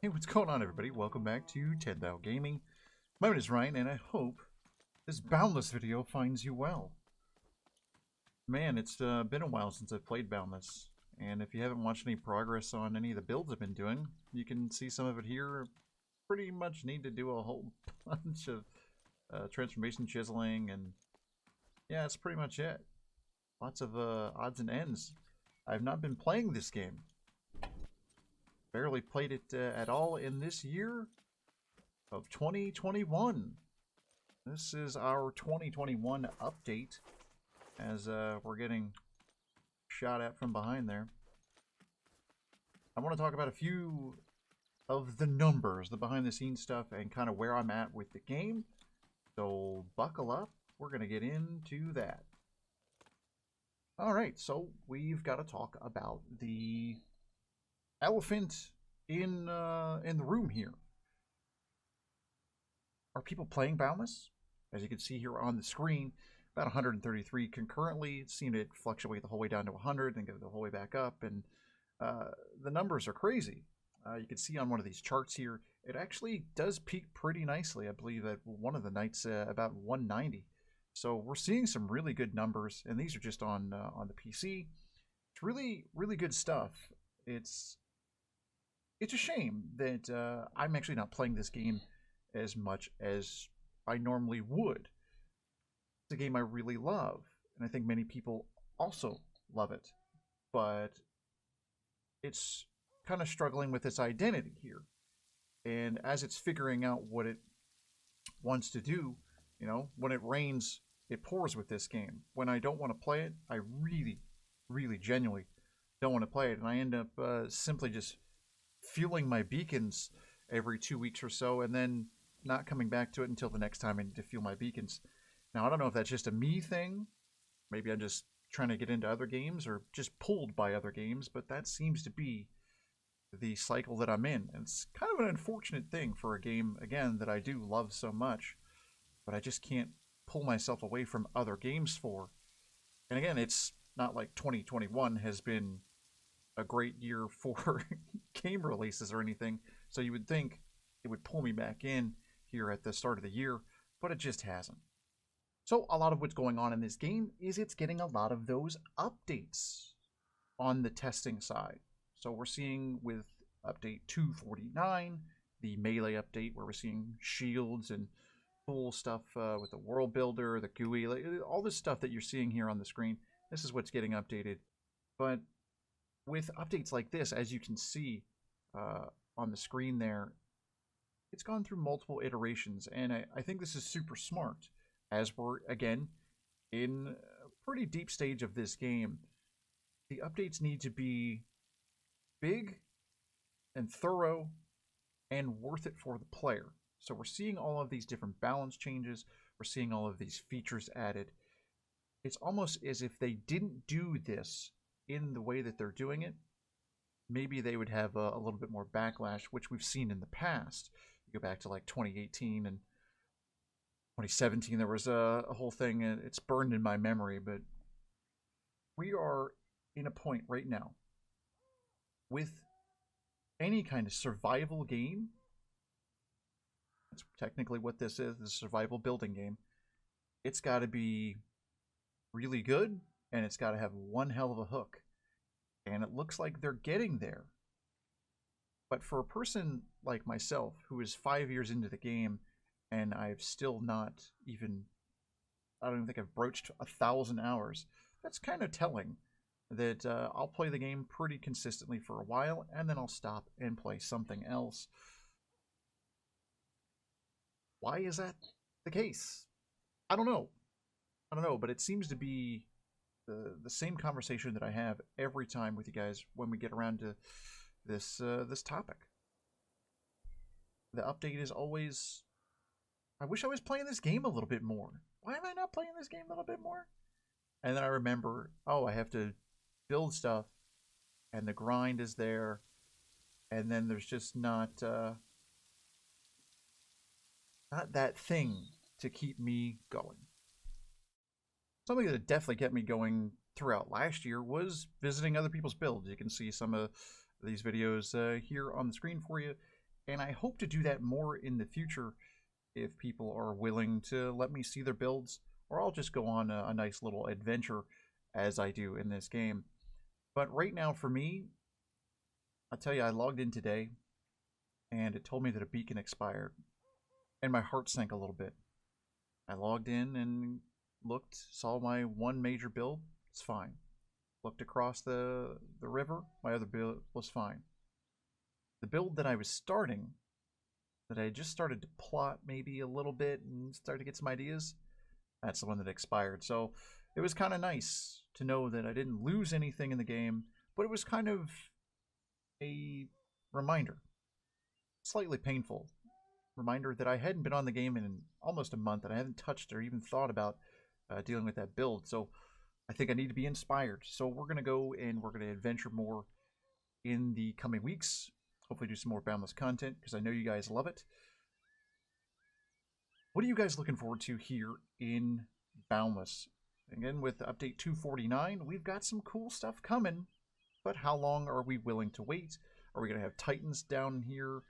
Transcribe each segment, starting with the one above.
Hey, what's going on, everybody? Welcome back to TENTHisle Gaming. My name is Ryan, and I hope this Boundless video finds you well. Man, it's been a while since I've played Boundless, and if you haven't watched any progress on any of the builds I've been doing, you can see some of it here. Pretty much need to do a whole bunch of transformation chiseling, and yeah, that's pretty much it. Lots of odds and ends. I've not been playing this game. Barely played it at all in this year of 2021. This is our 2021 update as we're getting shot at from behind there. I want to talk about a few of the numbers, the behind the scenes stuff, and kind of where I'm at with the game. So buckle up. We're going to get into that. All right, so we've got to talk about the elephant in the room here. Are people playing Boundless? As you can see here on the screen, about 133 concurrently. It's seen it fluctuate the whole way down to 100 and go the whole way back up, and the numbers are crazy. You can see on one of these charts here, it actually does peak pretty nicely. I believe at one of the nights about 190. So we're seeing some really good numbers, and these are just on the PC. It's really, really good stuff. It's a shame that I'm actually not playing this game as much as I normally would. It's a game I really love, and I think many people also love it, but it's kind of struggling with its identity here. And as it's figuring out what it wants to do, you know, when it rains, it pours with this game. When I don't want to play it, I really, really genuinely don't want to play it, and I end up simply just fueling my beacons every 2 weeks or so, and then not coming back to it until the next time I need to fuel my beacons. Now, I don't know if that's just a me thing. Maybe I'm just trying to get into other games or just pulled by other games, but that seems to be the cycle that I'm in. And it's kind of an unfortunate thing for a game, again, that I do love so much, but I just can't pull myself away from other games for. And again, it's not like 2021 has been a great year for game releases or anything, so you would think it would pull me back in here at the start of the year, but it just hasn't. So a lot of what's going on in this game is it's getting a lot of those updates on the testing side. So we're seeing with update 249, the melee update, where we're seeing shields and cool stuff with the world builder, the GUI, all this stuff that you're seeing here on the screen. This is what's getting updated. But with updates like this, as you can see on the screen there, it's gone through multiple iterations, and I think this is super smart, as we're, again, in a pretty deep stage of this game. The updates need to be big and thorough and worth it for the player. So we're seeing all of these different balance changes, we're seeing all of these features added. It's almost as if they didn't do this in the way that they're doing it, maybe they would have a little bit more backlash, which we've seen in the past. You go back to like 2018 and 2017, there was a whole thing, and it's burned in my memory, but we are in a point right now with any kind of survival game. That's technically what this is, the survival building game. It's got to be really good, and it's got to have one hell of a hook. And it looks like they're getting there. But for a person like myself, who is 5 years into the game, and I've still not even, I don't even think I've broached 1,000 hours, that's kind of telling that I'll play the game pretty consistently for a while, and then I'll stop and play something else. Why is that the case? I don't know. But it seems to be the same conversation that I have every time with you guys when we get around to this topic. The update is always, I wish I was playing this game a little bit more. Why am I not playing this game a little bit more? And then I remember, oh, I have to build stuff, and the grind is there, and then there's just not that thing to keep me going. Something that definitely kept me going throughout last year was visiting other people's builds. You can see some of these videos here on the screen for you. and I hope to do that more in the future if people are willing to let me see their builds, or I'll just go on a nice little adventure as I do in this game. But right now for me, I'll tell you, I logged in today and it told me that a beacon expired, and my heart sank a little bit. I logged in and looked, saw my one major build, it's fine. Looked across the river, my other build was fine. The build that I was starting, that I just started to plot maybe a little bit and start to get some ideas, that's the one that expired. So it was kind of nice to know that I didn't lose anything in the game, but it was kind of a reminder, slightly painful reminder, that I hadn't been on the game in almost a month and I hadn't touched or even thought about dealing with that build. So I think I need to be inspired. So we're going to go and we're going to adventure more in the coming weeks. Hopefully do some more Boundless content because I know you guys love it. What are you guys looking forward to here in Boundless? Again, with update 249, we've got some cool stuff coming, but how long are we willing to wait? Are we going to have Titans down here,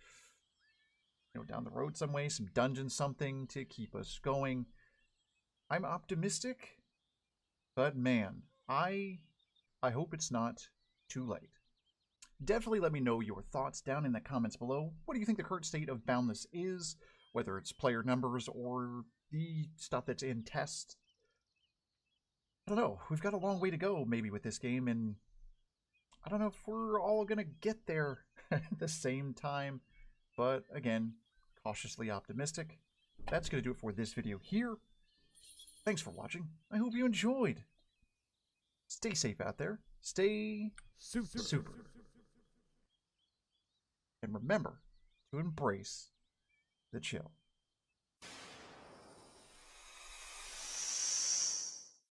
down the road some way, some dungeons, something to keep us going? I'm optimistic, but man, I hope it's not too late. Definitely let me know your thoughts down in the comments below. What do you think the current state of Boundless is? Whether it's player numbers or the stuff that's in test. I don't know. We've got a long way to go maybe with this game, and I don't know if we're all going to get there at the same time. But again, cautiously optimistic. That's going to do it for this video here. Thanks for watching. I hope you enjoyed. Stay safe out there. Stay super. And remember to embrace the chill.